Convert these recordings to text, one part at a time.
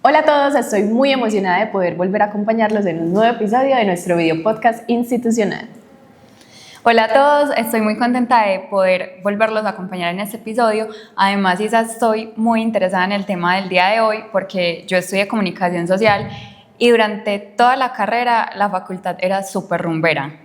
Hola a todos, estoy muy emocionada de poder volver a acompañarlos en un nuevo episodio de nuestro video podcast institucional. Hola a todos, estoy muy contenta de poder volverlos a acompañar en este episodio. Además, Isa, estoy muy interesada en el tema del día de hoy porque yo estudié comunicación social y durante toda la carrera la facultad era súper rumbera.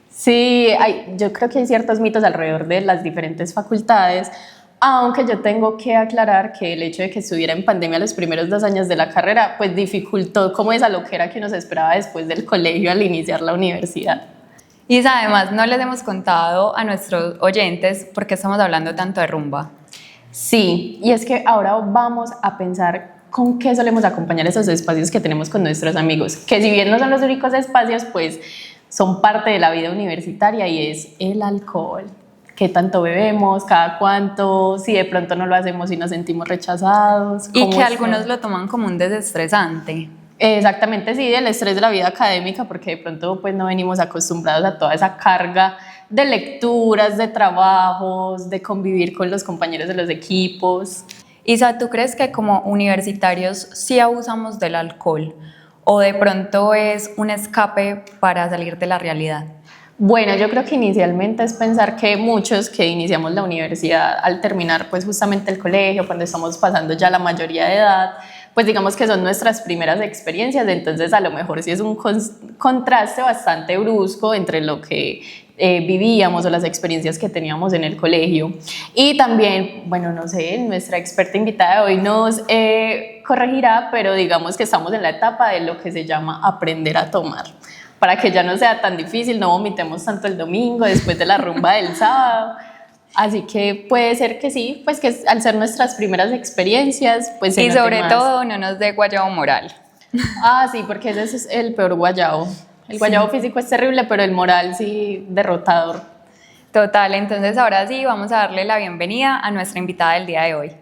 Sí, yo creo que hay ciertos mitos alrededor de las diferentes facultades, aunque yo tengo que aclarar que el hecho de que estuviera en pandemia los primeros 2 años de la carrera, pues dificultó como esa loquera que nos esperaba después del colegio al iniciar la universidad. Isa, además, no les hemos contado a nuestros oyentes por qué estamos hablando tanto de rumba. Sí, y es que ahora vamos a pensar con qué solemos acompañar esos espacios que tenemos con nuestros amigos, que si bien no son los únicos espacios, pues son parte de la vida universitaria y es el alcohol. ¿Qué tanto bebemos? ¿Cada cuánto? Si de pronto no lo hacemos y nos sentimos rechazados. Y que algunos lo toman como un desestresante. Exactamente, sí, del estrés de la vida académica, porque de pronto pues no venimos acostumbrados a toda esa carga de lecturas, de trabajos, de convivir con los compañeros de los equipos. Isa, ¿tú crees que como universitarios sí abusamos del alcohol o de pronto es un escape para salir de la realidad? Bueno, yo creo que inicialmente es pensar que muchos que iniciamos la universidad al terminar pues justamente el colegio, cuando estamos pasando ya la mayoría de edad, pues digamos que son nuestras primeras experiencias, entonces a lo mejor sí es un contraste bastante brusco entre lo que vivíamos o las experiencias que teníamos en el colegio. Y también, bueno, no sé, nuestra experta invitada de hoy nos corregirá, pero digamos que estamos en la etapa de lo que se llama aprender a tomar, para que ya no sea tan difícil, no vomitemos tanto el domingo después de la rumba del sábado. Así que puede ser que sí, pues que al ser nuestras primeras experiencias, pues y sobre todo no nos dé guayabo moral. Ah, sí, porque ese es el peor guayabo. El guayabo físico es terrible, pero el moral sí, derrotador. Total, entonces ahora sí vamos a darle la bienvenida a nuestra invitada del día de hoy.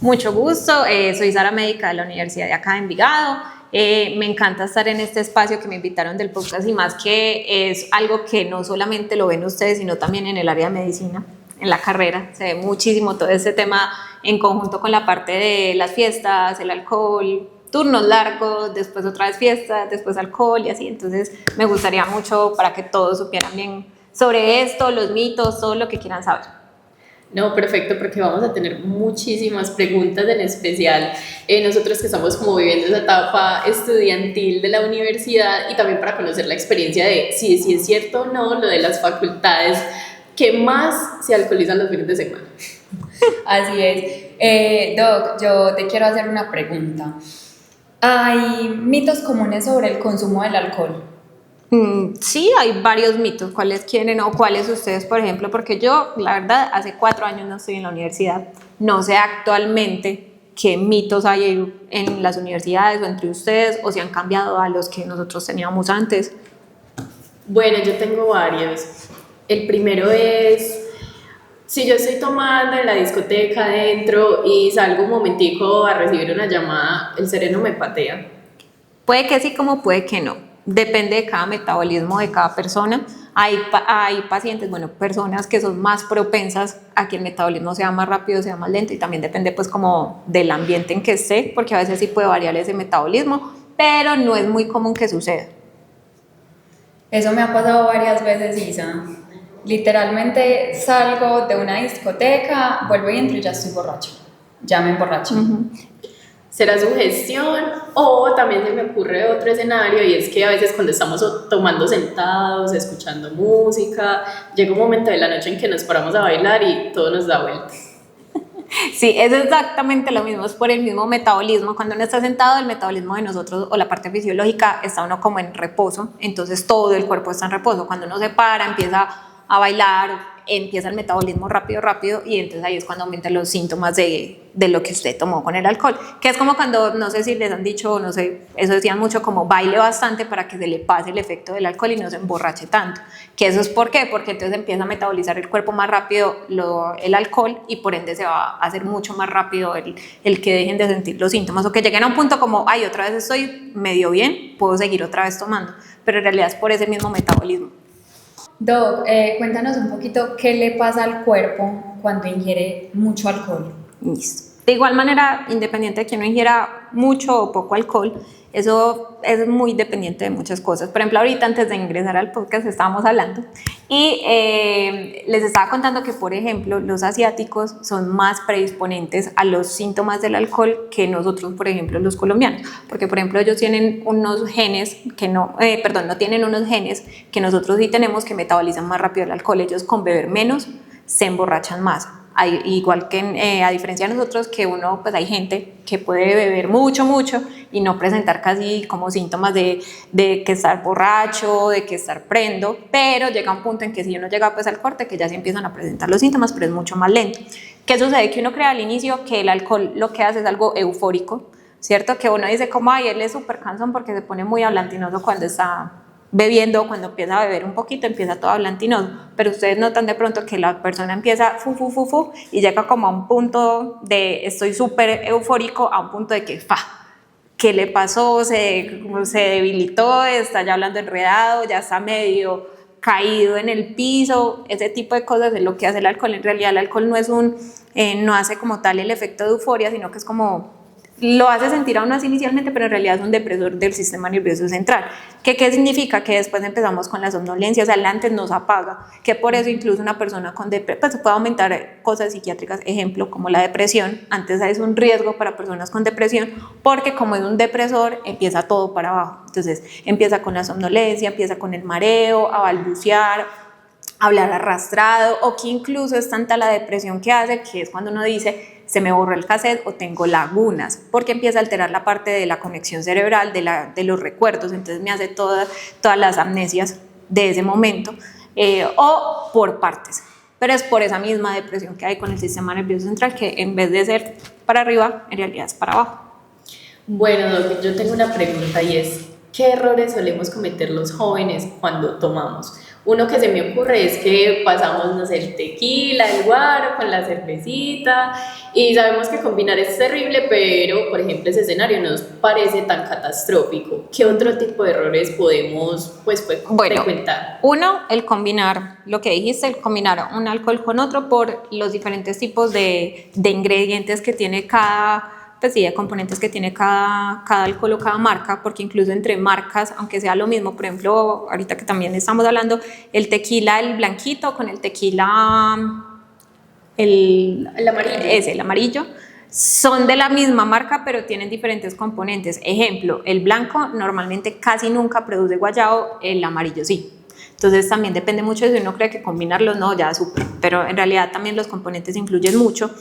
Mucho gusto, soy Sara Médica de la Universidad de acá de Envigado. Me encanta estar en este espacio que me invitaron del podcast y más que es algo que no solamente lo ven ustedes, sino también en el área de medicina, en la carrera. Se ve muchísimo todo este tema en conjunto con la parte de las fiestas, el alcohol, turnos largos, después otra vez fiestas, después alcohol y así. Entonces me gustaría mucho para que todos supieran bien sobre esto, los mitos, todo lo que quieran saber. No, perfecto, porque vamos a tener muchísimas preguntas, en especial nosotros que estamos como viviendo esa etapa estudiantil de la universidad y también para conocer la experiencia de si es cierto o no lo de las facultades que más se alcoholizan los fines de semana. Así es. Doc, yo te quiero hacer una pregunta. ¿Hay mitos comunes sobre el consumo del alcohol? Sí, hay varios mitos. ¿Cuáles quieren o cuáles ustedes, por ejemplo? Porque yo, la verdad, hace 4 años no estoy en la universidad. No sé actualmente qué mitos hay en las universidades o entre ustedes o si han cambiado a los que nosotros teníamos antes. Bueno, yo tengo varios. El primero es, si yo estoy tomando en la discoteca adentro y salgo un momentico a recibir una llamada, el sereno me patea. Puede que sí como puede que no. Depende de cada metabolismo de cada persona. Hay pacientes, bueno, personas que son más propensas a que el metabolismo sea más rápido, sea más lento y también depende pues como del ambiente en que esté, porque a veces sí puede variar ese metabolismo, pero no es muy común que suceda. Eso me ha pasado varias veces, Isa. Literalmente salgo de una discoteca, vuelvo y entro y ya estoy borracha. Ya me emborraché. ¿Será sugestión? O también se me ocurre otro escenario y es que a veces cuando estamos tomando sentados, escuchando música, llega un momento de la noche en que nos paramos a bailar y todo nos da vueltas. Sí, es exactamente lo mismo, es por el mismo metabolismo. Cuando uno está sentado, el metabolismo de nosotros o la parte fisiológica está uno como en reposo, entonces todo el cuerpo está en reposo. Cuando uno se para, empieza a bailar, empieza el metabolismo rápido y entonces ahí es cuando aumentan los síntomas de lo que usted tomó con el alcohol, que es como cuando, no sé si les han dicho, no sé, eso decían mucho como baile bastante para que se le pase el efecto del alcohol y no se emborrache tanto, que eso es ¿por qué? Porque entonces empieza a metabolizar el cuerpo más rápido el alcohol y por ende se va a hacer mucho más rápido el que dejen de sentir los síntomas o que lleguen a un punto como, ay, otra vez estoy medio bien, puedo seguir otra vez tomando, pero en realidad es por ese mismo metabolismo. Doc, cuéntanos un poquito qué le pasa al cuerpo cuando ingiere mucho alcohol. Listo. De igual manera, independiente de que uno ingiera mucho o poco alcohol, eso es muy dependiente de muchas cosas. Por ejemplo, ahorita antes de ingresar al podcast estábamos hablando y les estaba contando que, por ejemplo, los asiáticos son más predisponentes a los síntomas del alcohol que nosotros, por ejemplo, los colombianos. Porque, por ejemplo, ellos tienen unos genes que no tienen unos genes que nosotros sí tenemos, que metabolizan más rápido el alcohol. Ellos con beber menos se emborrachan más. Igual que a diferencia de nosotros, que uno, pues hay gente que puede beber mucho y no presentar casi como síntomas de que estar borracho, de que estar prendo, pero llega un punto en que si uno llega pues al corte, que ya se empiezan a presentar los síntomas, pero es mucho más lento. ¿Qué sucede? Que uno cree al inicio que el alcohol lo que hace es algo eufórico, ¿cierto? Que uno dice como, ay, él es súper cansón porque se pone muy hablantinoso cuando está bebiendo, cuando empieza a beber un poquito, empieza todo hablantinoso, pero ustedes notan de pronto que la persona empieza y llega como a un punto de estoy súper eufórico, a un punto de que ¿qué le pasó? Se debilitó, está ya hablando enredado, ya está medio caído en el piso. Ese tipo de cosas es lo que hace el alcohol. En realidad el alcohol no hace como tal el efecto de euforia, sino que es como lo hace sentir a uno así inicialmente, pero en realidad es un depresor del sistema nervioso central. ¿Qué significa? Que después empezamos con la somnolencia, o sea, el antes nos apaga, que por eso incluso una persona con depresión, pues puede aumentar cosas psiquiátricas, ejemplo, como la depresión. Antes es un riesgo para personas con depresión, porque como es un depresor, empieza todo para abajo. Entonces, empieza con la somnolencia, empieza con el mareo, a balbucear, hablar arrastrado, o que incluso es tanta la depresión que hace, que es cuando uno dice se me borró el cassette o tengo lagunas, porque empieza a alterar la parte de la conexión cerebral, de los recuerdos, entonces me hace todas las amnesias de ese momento, o por partes. Pero es por esa misma depresión que hay con el sistema nervioso central, que en vez de ser para arriba, en realidad es para abajo. Bueno, Doc, yo tengo una pregunta y es, ¿qué errores solemos cometer los jóvenes cuando tomamos? Uno que se me ocurre es que pasamos, no sé, el tequila, el guaro con la cervecita y sabemos que combinar es terrible, pero, por ejemplo, ese escenario no nos parece tan catastrófico. ¿Qué otro tipo de errores podemos frecuentar? Uno, el combinar, lo que dijiste, el combinar un alcohol con otro por los diferentes tipos de ingredientes que tiene de componentes que tiene cada alcohol o cada marca, porque incluso entre marcas, aunque sea lo mismo, por ejemplo, ahorita que también estamos hablando, el tequila, el blanquito con el tequila, el amarillo. El amarillo, son de la misma marca, pero tienen diferentes componentes. Ejemplo, el blanco normalmente casi nunca produce guayabo, el amarillo sí. Entonces también depende mucho de si uno cree que combinarlos, no, ya súper, pero en realidad también los componentes influyen mucho.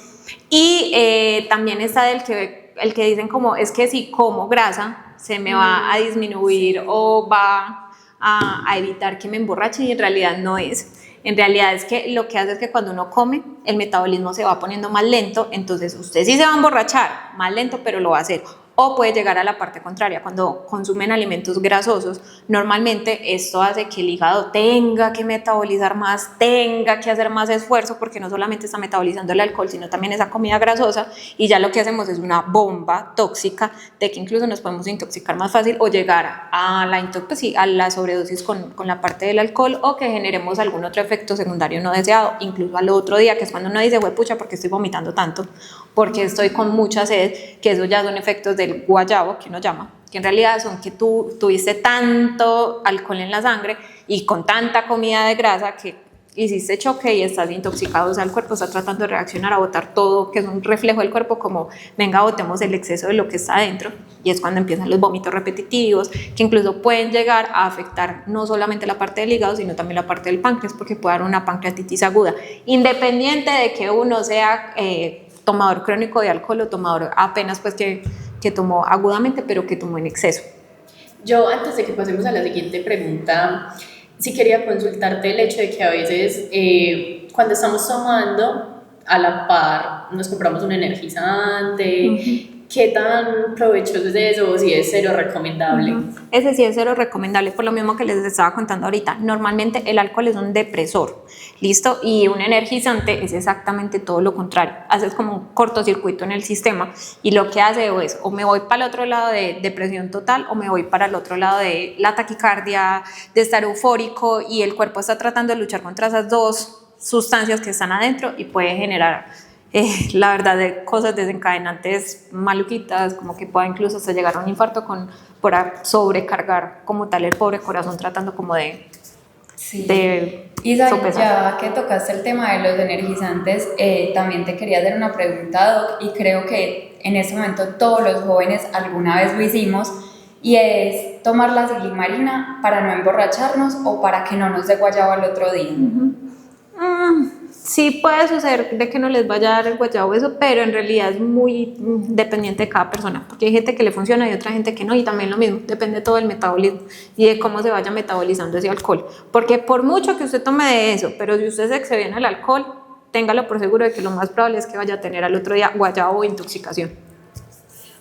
Y también está el que dicen como, es que si como grasa se me va a disminuir o va a evitar que me emborrache, y en realidad no es. En realidad es que lo que hace es que cuando uno come, el metabolismo se va poniendo más lento, entonces usted sí se va a emborrachar, más lento, pero lo va a hacer. O puede llegar a la parte contraria, cuando consumen alimentos grasosos, normalmente esto hace que el hígado tenga que metabolizar más, tenga que hacer más esfuerzo, porque no solamente está metabolizando el alcohol, sino también esa comida grasosa, y ya lo que hacemos es una bomba tóxica, de que incluso nos podemos intoxicar más fácil o llegar a la sobredosis con la parte del alcohol, o que generemos algún otro efecto secundario no deseado, incluso al otro día, que es cuando uno dice, pucha, ¿por qué estoy vomitando tanto? Porque estoy con mucha sed, que eso ya son efectos del guayabo, que uno llama, que en realidad son que tú tuviste tanto alcohol en la sangre y con tanta comida de grasa que hiciste choque y estás intoxicado, o sea, el cuerpo está tratando de reaccionar a botar todo, que es un reflejo del cuerpo, como venga, botemos el exceso de lo que está adentro, y es cuando empiezan los vómitos repetitivos, que incluso pueden llegar a afectar no solamente la parte del hígado, sino también la parte del páncreas, porque puede dar una pancreatitis aguda, independiente de que uno sea tomador crónico de alcohol o tomador apenas pues que tomó agudamente, pero que tomó en exceso. Yo, antes de que pasemos a la siguiente pregunta, sí quería consultarte el hecho de que a veces cuando estamos tomando, a la par nos compramos un energizante. ¿Qué tan provechoso es eso o si es cero recomendable? Ese sí es cero recomendable, por lo mismo que les estaba contando ahorita. Normalmente el alcohol es un depresor, ¿listo? Y un energizante es exactamente todo lo contrario. Haces como un cortocircuito en el sistema, y lo que hace es o me voy para el otro lado de depresión total, o me voy para el otro lado de la taquicardia, de estar eufórico, y el cuerpo está tratando de luchar contra esas dos sustancias que están adentro y puede generar la verdad, de cosas desencadenantes maluquitas, como que pueda incluso hasta llegar a un infarto por sobrecargar como tal el pobre corazón tratando como de Isa, sopesar. ya que tocaste el tema de los energizantes, también te quería hacer una pregunta, Doc, y creo que en este momento todos los jóvenes alguna vez lo hicimos, y es tomar la silimarina para no emborracharnos o para que no nos dé guayabo al otro día. Sí puede suceder de que no les vaya a dar el guayabo eso, pero en realidad es muy dependiente de cada persona, porque hay gente que le funciona y otra gente que no, y también lo mismo, depende todo del metabolismo y de cómo se vaya metabolizando ese alcohol, porque por mucho que usted tome de eso, pero si usted se excede en el alcohol, téngalo por seguro de que lo más probable es que vaya a tener al otro día guayabo o intoxicación.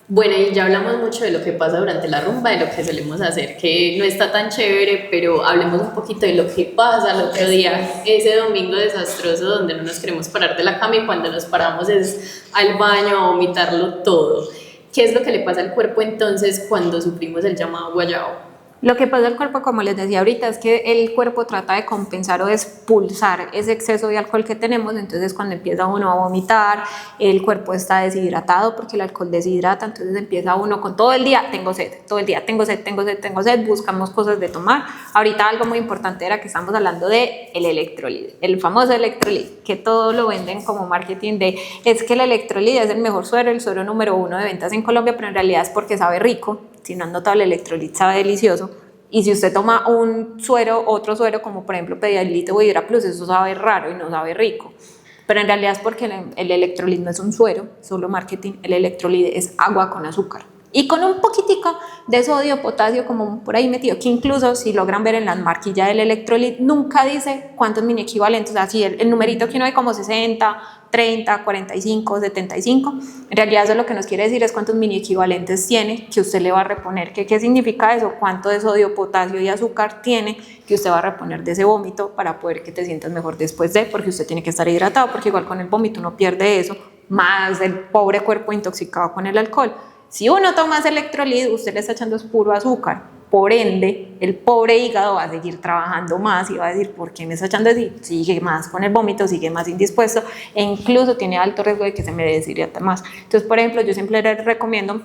Bueno, y ya hablamos mucho de lo que pasa durante la rumba, de lo que solemos hacer, que no está tan chévere, pero hablemos un poquito de lo que pasa el otro día, ese domingo desastroso donde no nos queremos parar de la cama y cuando nos paramos es al baño a vomitarlo todo. ¿Qué es lo que le pasa al cuerpo entonces cuando sufrimos el llamado guayabo? Lo que pasa al cuerpo, como les decía ahorita, es que el cuerpo trata de compensar o de expulsar ese exceso de alcohol que tenemos, entonces cuando empieza uno a vomitar, el cuerpo está deshidratado porque el alcohol deshidrata, entonces empieza uno con todo el día, tengo sed, todo el día, tengo sed, buscamos cosas de tomar. Ahorita algo muy importante era que estamos hablando de el electrolit, el famoso electrolit, que todo lo venden como marketing de, es que el electrolit es el mejor suero, el suero número 1 de ventas en Colombia, pero en realidad es porque sabe rico. Si no han notado, el electrolit sabe delicioso, y si usted toma un suero, otro suero como por ejemplo Pedialyte o Hidra Plus, eso sabe raro y no sabe rico, pero en realidad es porque el electrolit no es un suero, solo marketing, el electrolit es agua con azúcar y con un poquitico de sodio, potasio como por ahí metido, que incluso si logran ver en las marquillas del electrolit nunca dice cuántos mini equivalentes, o sea, si el numerito que uno ve como 60, 30, 45, 75, en realidad eso lo que nos quiere decir es cuántos mini equivalentes tiene que usted le va a reponer. ¿Qué significa eso? Cuánto de sodio, potasio y azúcar tiene que usted va a reponer de ese vómito para poder que te sientas mejor después de, porque usted tiene que estar hidratado, porque igual con el vómito uno pierde eso, más el pobre cuerpo intoxicado con el alcohol. Si uno toma ese electrolit, usted le está echando puro azúcar. Por ende, el pobre hígado va a seguir trabajando más y va a decir, ¿por qué me está echando así? Sigue más con el vómito, sigue más indispuesto e incluso tiene alto riesgo de que se me deshidrate más. Entonces, por ejemplo, yo siempre les recomiendo,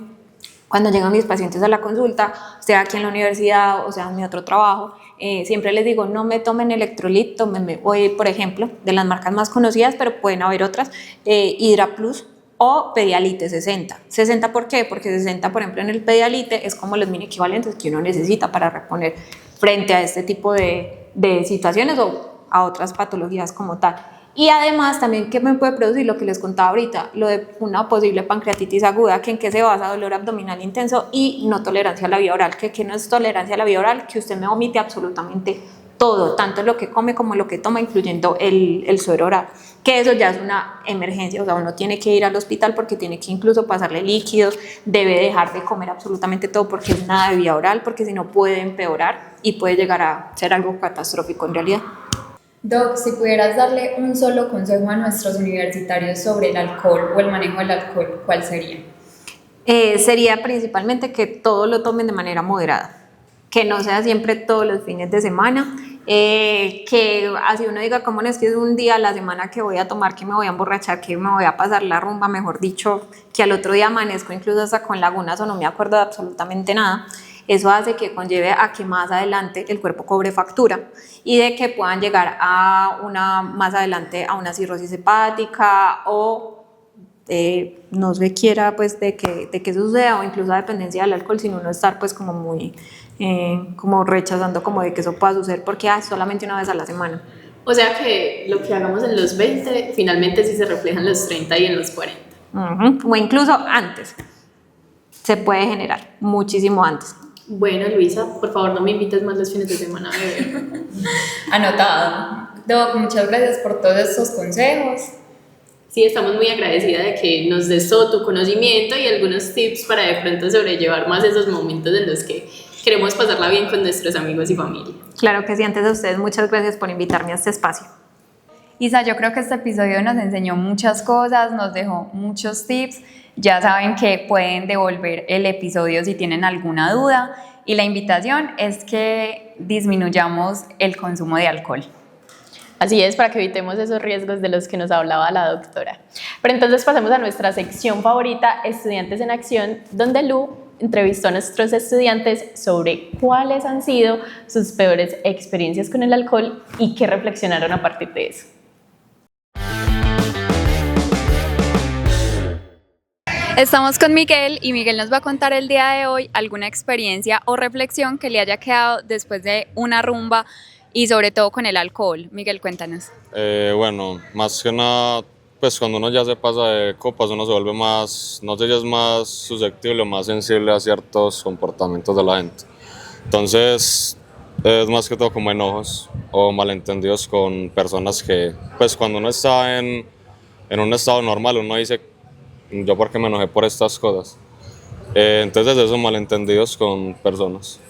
cuando llegan mis pacientes a la consulta, sea aquí en la universidad o sea en mi otro trabajo, siempre les digo, no me tomen electrolit, tómenme, hoy, por ejemplo, de las marcas más conocidas, pero pueden haber otras, Hidra Plus, o Pedialyte 60. 60, ¿por qué? Porque 60, por ejemplo, en el Pedialyte es como los mini equivalentes que uno necesita para reponer frente a este tipo de situaciones o a otras patologías como tal. Y además también, ¿qué me puede producir? Lo que les contaba ahorita, lo de una posible pancreatitis aguda, que en qué se basa: dolor abdominal intenso y no tolerancia a la vía oral. ¿Qué no es tolerancia a la vía oral? Que usted me vomite absolutamente todo, tanto lo que come como lo que toma, incluyendo el suero oral, que eso ya es una emergencia, o sea, uno tiene que ir al hospital porque tiene que incluso pasarle líquidos, debe dejar de comer absolutamente todo porque es nada de vía oral, porque si no puede empeorar y puede llegar a ser algo catastrófico en realidad. Doc, si pudieras darle un solo consejo a nuestros universitarios sobre el alcohol o el manejo del alcohol, ¿cuál sería? Sería principalmente que todo lo tomen de manera moderada, que no sea siempre todos los fines de semana, que así uno diga, como no es que es un día a la semana que voy a tomar, que me voy a emborrachar, que me voy a pasar la rumba, mejor dicho, que al otro día amanezco incluso hasta con lagunas o no me acuerdo de absolutamente nada. Eso hace que conlleve a que más adelante el cuerpo cobre factura y de que puedan llegar más adelante a una cirrosis hepática o no se quiera pues de que eso suceda, o incluso a dependencia del alcohol, sin uno estar pues como muy como rechazando como de que eso pueda suceder porque solamente una vez a la semana. O sea que lo que hagamos en los 20 finalmente sí se refleja en los 30 y en los 40. O incluso antes, se puede generar muchísimo antes. Bueno, Luisa, por favor no me invites más los fines de semana a beber. Anotado. Doc, muchas gracias por todos estos consejos. Sí, estamos muy agradecidas de que nos des todo tu conocimiento y algunos tips para de pronto sobrellevar más esos momentos en los que queremos pasarla bien con nuestros amigos y familia. Claro que sí, antes de ustedes, muchas gracias por invitarme a este espacio. Isa, yo creo que este episodio nos enseñó muchas cosas, nos dejó muchos tips. Ya saben que pueden devolver el episodio si tienen alguna duda, y la invitación es que disminuyamos el consumo de alcohol. Así es, para que evitemos esos riesgos de los que nos hablaba la doctora. Pero entonces pasemos a nuestra sección favorita, Estudiantes en Acción, donde Lu entrevistó a nuestros estudiantes sobre cuáles han sido sus peores experiencias con el alcohol y qué reflexionaron a partir de eso. Estamos con Miguel y Miguel nos va a contar el día de hoy alguna experiencia o reflexión que le haya quedado después de una rumba y sobre todo con el alcohol. Miguel, cuéntanos. Bueno, más que nada, pues cuando uno ya se pasa de copas, uno se vuelve más, no sé si es más susceptible o más sensible a ciertos comportamientos de la gente. Entonces, es más que todo como enojos o malentendidos con personas que, pues cuando uno está en un estado normal, uno dice, yo por qué me enojé por estas cosas. Entonces, esos malentendidos con personas.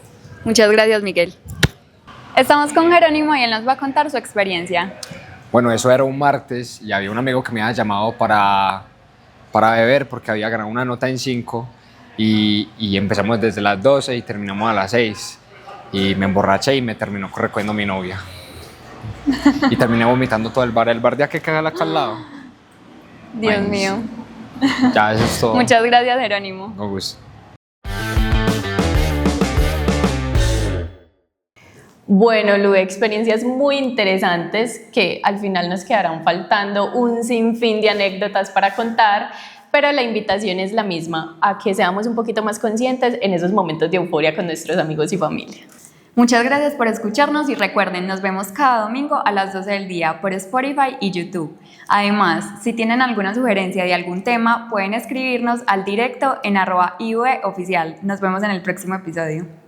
Muchas gracias, Miguel. Estamos con Jerónimo y él nos va a contar su experiencia. Bueno, eso era un martes y había un amigo que me había llamado para beber porque había ganado una nota en 5 y empezamos desde las 12 y terminamos a las 6 y me emborraché y me terminó recogiendo mi novia y terminé vomitando todo el bar de aquí que queda acá al lado. Dios Ay, mío. Ya, eso es todo. Muchas gracias, Jerónimo. Con gusto. Bueno, Lu, experiencias muy interesantes que al final nos quedarán faltando un sinfín de anécdotas para contar, pero la invitación es la misma, a que seamos un poquito más conscientes en esos momentos de euforia con nuestros amigos y familia. Muchas gracias por escucharnos y recuerden, nos vemos cada domingo a las 12 del día por Spotify y YouTube. Además, si tienen alguna sugerencia de algún tema, pueden escribirnos al directo en @IVOficial. Nos vemos en el próximo episodio.